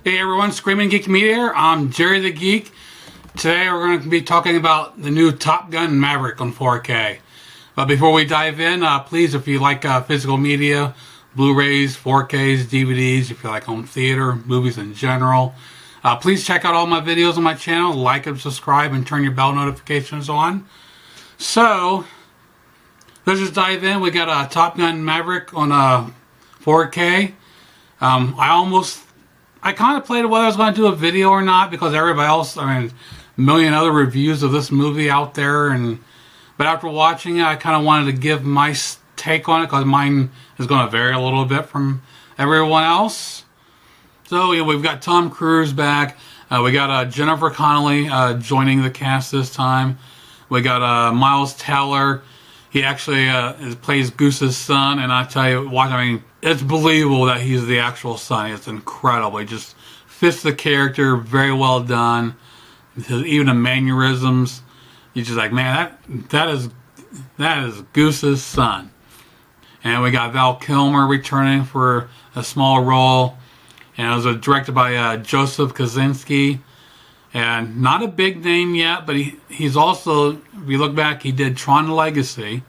Hey everyone, Screaming Geek Media here. I'm Jerry the Geek. Today we're going to be talking about the new Top Gun Maverick on 4K. But before we dive in, please, if you like physical media, Blu-rays, 4Ks, DVDs, if you like home theater, movies in general, please check out all my videos on my channel, like and subscribe, and turn your bell notifications on. So, let's just dive in. We got a Top Gun Maverick on 4K. I contemplated whether I was going to do a video or not because everybody else, a million other reviews of this movie out there, but after watching it, I kind of wanted to give my take on it because mine is going to vary a little bit from everyone else. So we've got Tom Cruise back. We got Jennifer Connelly joining the cast this time. We got Miles Teller. He actually plays Goose's son, and I tell you, it's believable that he's the actual son. It's incredible. He just fits the character very well done. Even the mannerisms, you're just like, man, that is Goose's son. And we got Val Kilmer returning for a small role, and it was directed by Joseph Kosinski. And not a big name yet, but he's also, if you look back, he did Tron Legacy,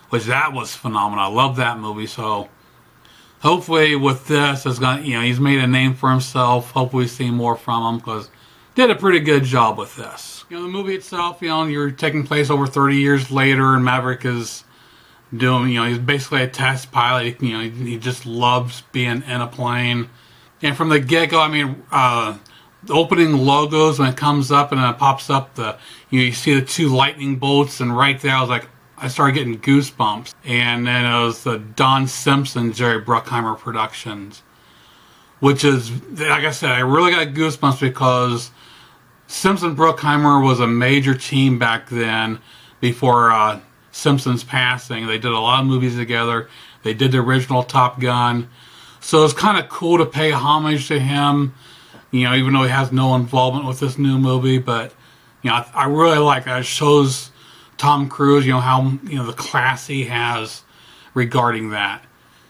which that was phenomenal. I love that movie. So hopefully with this, he's made a name for himself. Hopefully we see more from him because did a pretty good job with this. The movie itself, you're taking place over 30 years later, and Maverick is doing, he's basically a test pilot. He just loves being in a plane. And from the get-go, the opening logos, when it comes up and it pops up, you see the two lightning bolts, and right there I started getting goosebumps. And then it was the Don Simpson, Jerry Bruckheimer Productions, which is, like I said, I really got goosebumps because Simpson Bruckheimer was a major team back then before Simpson's passing. They did a lot of movies together. They did the original Top Gun. So it's kind of cool to pay homage to him, even though he has no involvement with this new movie. But, I really like that. It shows Tom Cruise, how, the class he has regarding that.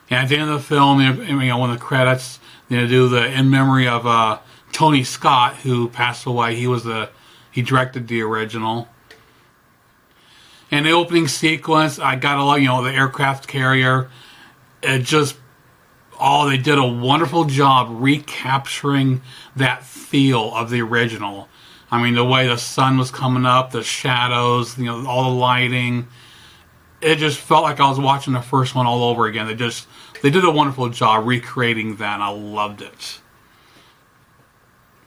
And at the end of the film, when the credits, do the in memory of Tony Scott, who passed away. He directed the original. And the opening sequence, I got a lot, the aircraft carrier. They did a wonderful job recapturing that feel of the original. The way the sun was coming up, the shadows, all the lighting. It just felt like I was watching the first one all over again. They did a wonderful job recreating that, and I loved it.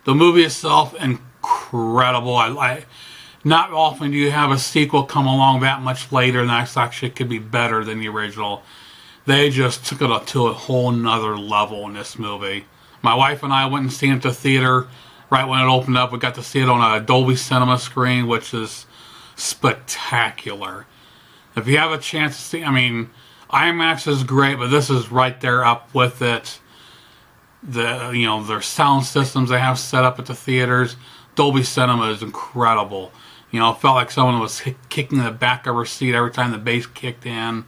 The movie itself, incredible. Not often do you have a sequel come along that much later, and that actually could be better than the original. They just took it to a whole nother level in this movie. My wife and I went and seen it at the theater right when it opened up. We got to see it on a Dolby Cinema screen, which is spectacular. If you have a chance to see, IMAX is great, but this is right there up with it. Their sound systems they have set up at the theaters. Dolby Cinema is incredible. It felt like someone was kicking the back of her seat every time the bass kicked in.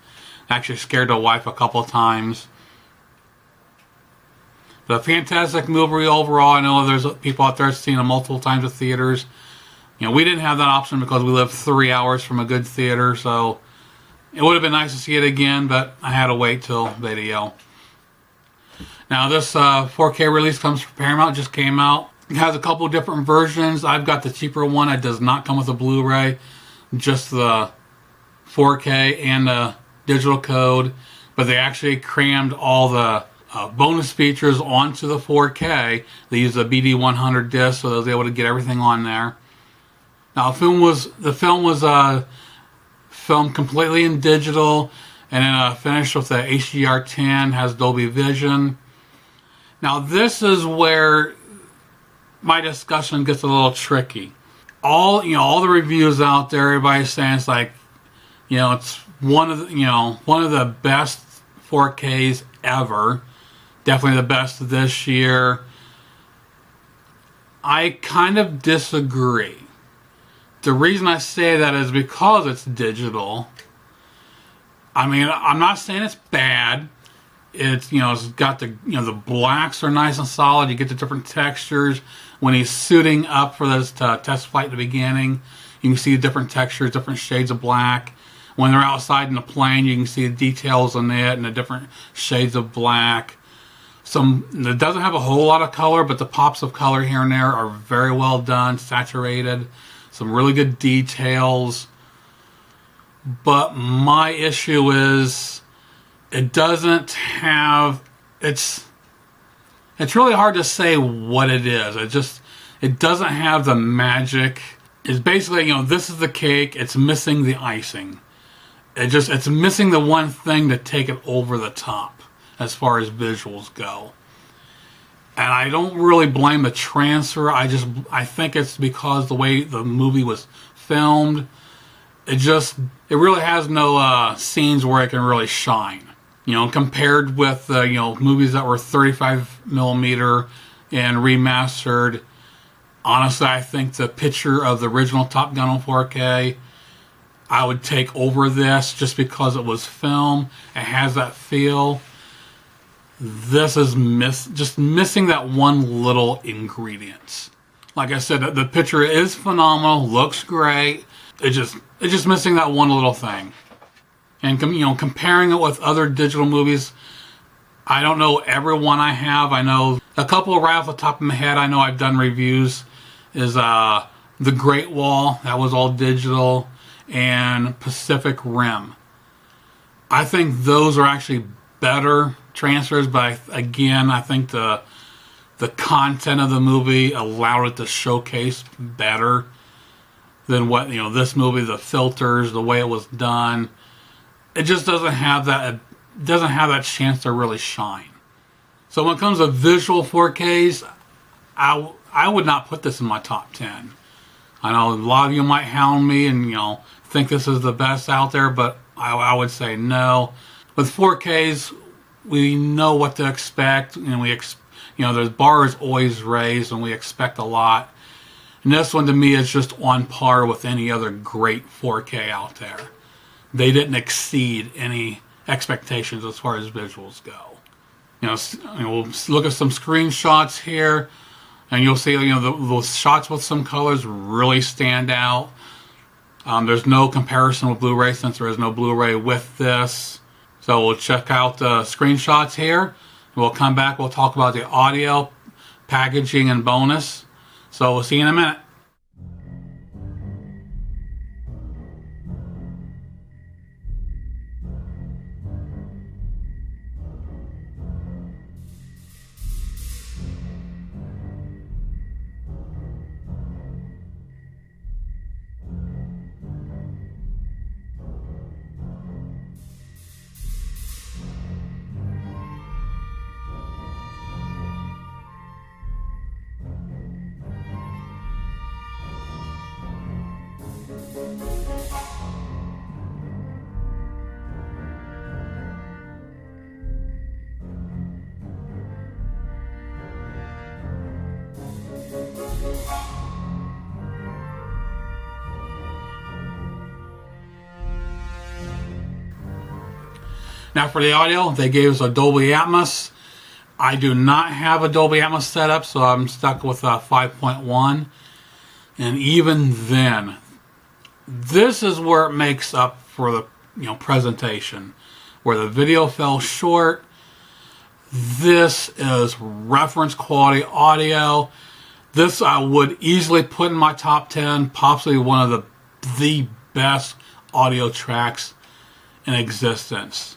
Actually scared the wife a couple of times. But a fantastic movie overall. I know there's people out there seeing it multiple times at theaters. We didn't have that option because we live 3 hours from a good theater, so it would have been nice to see it again, but I had to wait till video. Now this 4K release comes from Paramount, just came out. It has a couple different versions. I've got the cheaper one. It does not come with a Blu-ray, just the 4K and the digital code, but they actually crammed all the bonus features onto the 4K. They used a BD100 disc, so they was able to get everything on there. Now the film was filmed completely in digital, and then finished with the HDR10, has Dolby Vision. Now this is where my discussion gets a little tricky. All the reviews out there, everybody's saying it's like, it's one of the best 4Ks ever. Definitely the best this year. I kind of disagree. The reason I say that is because it's digital. I'm not saying it's bad. It's, you know, it's got the, you know, the blacks are nice and solid. You get the different textures. When he's suiting up for this test flight at the beginning, you can see the different textures, different shades of black. When they're outside in the plane, you can see the details on it and the different shades of black. It doesn't have a whole lot of color, but the pops of color here and there are very well done, saturated. Some really good details. But my issue is it doesn't have, it's really hard to say what it is. It doesn't have the magic. It's basically, you know, this is the cake, it's missing the icing. It's missing the one thing to take it over the top as far as visuals go. And I don't really blame the transfer. I think it's because the way the movie was filmed, it really has no scenes where it can really shine. You know, compared with you know, movies that were 35mm and remastered, honestly, I think the picture of the original Top Gun on 4K, I would take over this just because it was film. It has that feel. This is just missing that one little ingredient. Like I said, the picture is phenomenal, looks great. It's just missing that one little thing. And, you know, comparing it with other digital movies, I don't know every one I have. I know a couple right off the top of my head. I know I've done reviews. Is The Great Wall, that was all digital, and Pacific Rim. I think those are actually better transfers, but again, I think the content of the movie allowed it to showcase better than what, you know, this movie, the filters, the way it was done. It just doesn't have that chance to really shine. So when it comes to visual 4Ks, I would not put this in my top 10. I know a lot of you might hound me and, you know, think this is the best out there, but I would say no. With 4Ks, we know what to expect, and you know, the bar is always raised, and we expect a lot. And this one, to me, is just on par with any other great 4K out there. They didn't exceed any expectations as far as visuals go. You know, we'll look at some screenshots here, and you'll see, you know, those shots with some colors really stand out. There's no comparison with Blu-ray since there is no Blu-ray with this. So we'll check out the screenshots here. We'll come back, we'll talk about the audio, packaging, and bonus. So we'll see you in a minute. Now for the audio, they gave us a Dolby Atmos. I do not have a Dolby Atmos setup, so I'm stuck with a 5.1. And even then, this is where it makes up for the, you know, presentation. Where the video fell short, this is reference quality audio. This I would easily put in my top 10, possibly one of the best audio tracks in existence.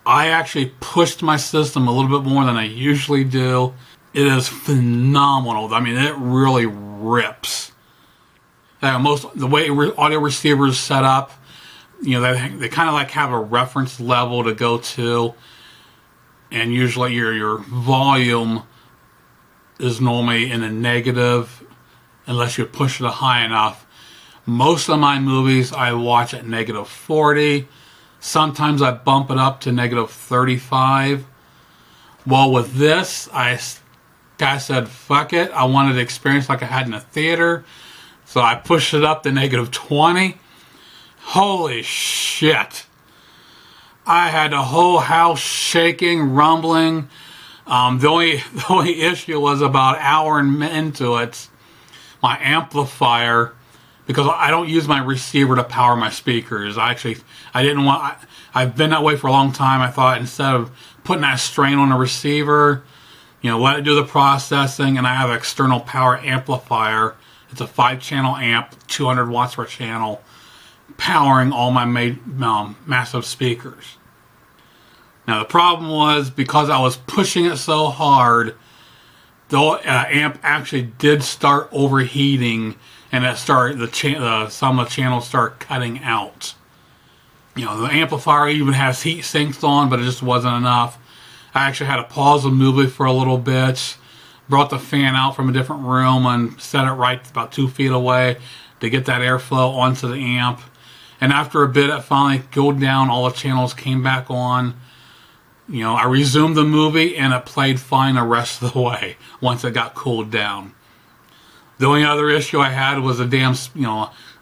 I actually pushed my system a little bit more than I usually do. It is phenomenal. I mean, it really rips. The way audio receivers set up, you know, they kind of like have a reference level to go to, and usually your volume is normally in a negative unless you push it high enough. Most of my movies I watch at negative 40. Sometimes I bump it up to negative 35. Well, with this, I said, fuck it. I wanted the experience like I had in a theater. So I pushed it up to negative 20. Holy shit. I had the whole house shaking, rumbling. The only issue was about an hour into it, my amplifier, because I don't use my receiver to power my speakers. I didn't want. I've been that way for a long time. I thought instead of putting that strain on the receiver, let it do the processing, and I have an external power amplifier. It's a 5-channel amp, 200 watts per channel, powering all my massive speakers. Now the problem was, because I was pushing it so hard, the amp actually did start overheating, and it started some of the channels start cutting out. The amplifier even has heat sinks on, but it just wasn't enough. I actually had to pause the movie for a little bit, brought the fan out from a different room and set it right about 2 feet away to get that airflow onto the amp. And after a bit, it finally cooled down. All the channels came back on. I resumed the movie, and it played fine the rest of the way once it got cooled down. The only other issue I had was I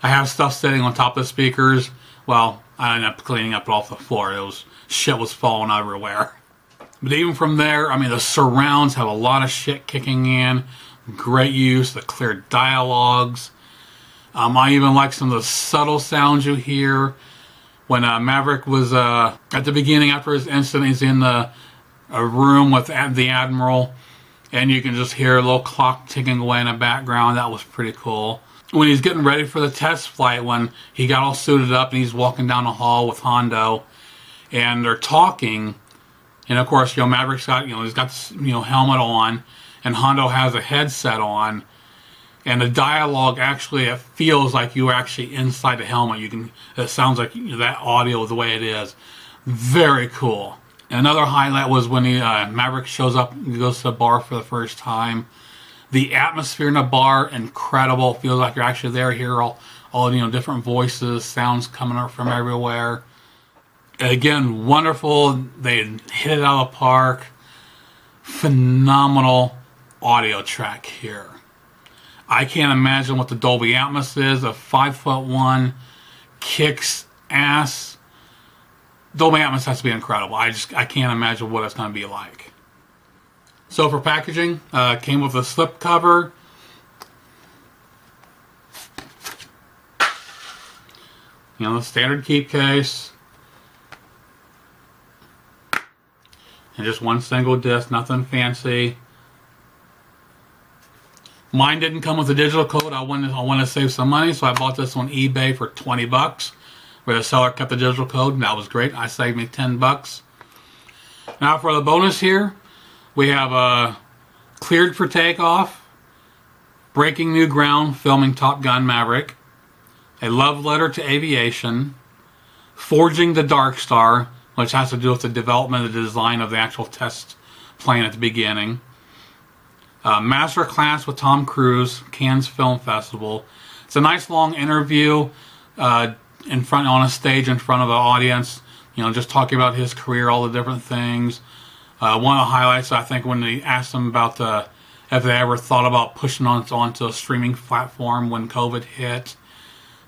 have stuff sitting on top of the speakers. Well, I ended up cleaning up off the floor. Shit was falling everywhere. But even from there, the surrounds have a lot of shit kicking in. Great use, the clear dialogues. I even like some of the subtle sounds you hear. When Maverick was, at the beginning after his incident, he's in a room with the Admiral, and you can just hear a little clock ticking away in the background. That was pretty cool. When he's getting ready for the test flight, when he got all suited up and he's walking down the hall with Hondo, and they're talking, and of course, Maverick's got, he's got this, helmet on, and Hondo has a headset on. And the dialogue actually, it feels like you're actually inside the helmet. It sounds like that audio the way it is. Very cool. Another highlight was when Maverick shows up and goes to the bar for the first time. The atmosphere in the bar, incredible. Feels like you're actually there. Hear all different voices, sounds coming up from everywhere. Again, wonderful. They hit it out of the park. Phenomenal audio track here. I can't imagine what the Dolby Atmos is. A 5'1" kicks ass. Dolby Atmos has to be incredible. I can't imagine what it's going to be like. So for packaging, came with a slip cover. The standard keep case. And just one single disc, nothing fancy. Mine didn't come with a digital code. I wanted to save some money, so I bought this on eBay for 20 bucks, where the seller kept the digital code, and that was great. I saved me 10 bucks. Now for the bonus here, we have cleared for takeoff, breaking new ground, filming Top Gun Maverick, a love letter to aviation, forging the Dark Star, which has to do with the development and the design of the actual test plane at the beginning. Master Class with Tom Cruise, Cannes Film Festival. It's a nice long interview on a stage in front of an audience, just talking about his career, all the different things. One of the highlights, I think, when they asked him about if they ever thought about pushing onto a streaming platform when COVID hit.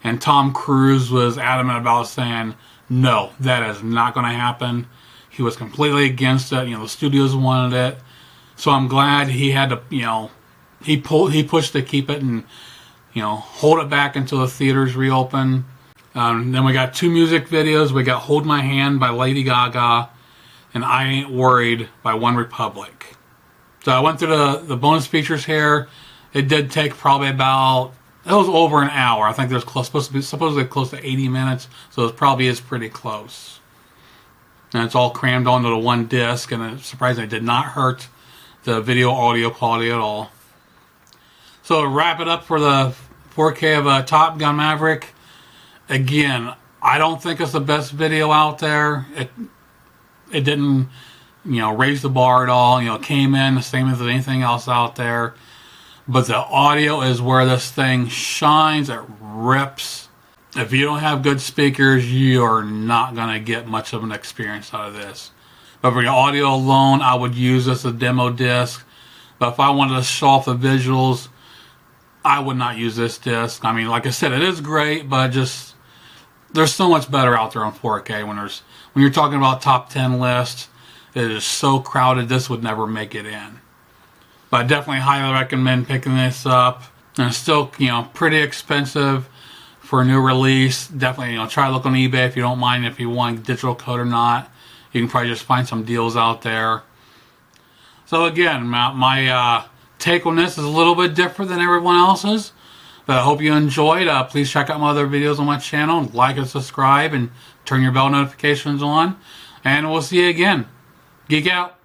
And Tom Cruise was adamant about saying, no, that is not going to happen. He was completely against it. The studios wanted it. So I'm glad he had to, he pushed to keep it and, hold it back until the theaters reopen. Then we got 2 music videos. We got Hold My Hand by Lady Gaga and I Ain't Worried by One Republic. So I went through the bonus features here. It did take probably it was over an hour. I think there's supposedly close to 80 minutes, so it probably is pretty close. And it's all crammed onto the one disc, and it surprisingly did not hurt the video audio quality at all. So to wrap it up for the 4K of Top Gun Maverick, again, I don't think it's the best video out there. It didn't, raise the bar at all. It came in the same as anything else out there. But the audio is where this thing shines. It rips. If you don't have good speakers, you are not going to get much of an experience out of this. But for the audio alone, I would use this as a demo disc. But if I wanted to show off the visuals, I would not use this disc. Like I said, it is great, but just there's so much better out there on 4K when you're talking about top 10 lists. It is so crowded, this would never make it in. But I definitely highly recommend picking this up. And it's still, you know, pretty expensive for a new release. Definitely, you know, try to look on eBay if you don't mind, if you want digital code or not. You can probably just find some deals out there. So again, my take on this is a little bit different than everyone else's. But I hope you enjoyed. Please check out my other videos on my channel. Like and subscribe and turn your bell notifications on. And we'll see you again. Geek out.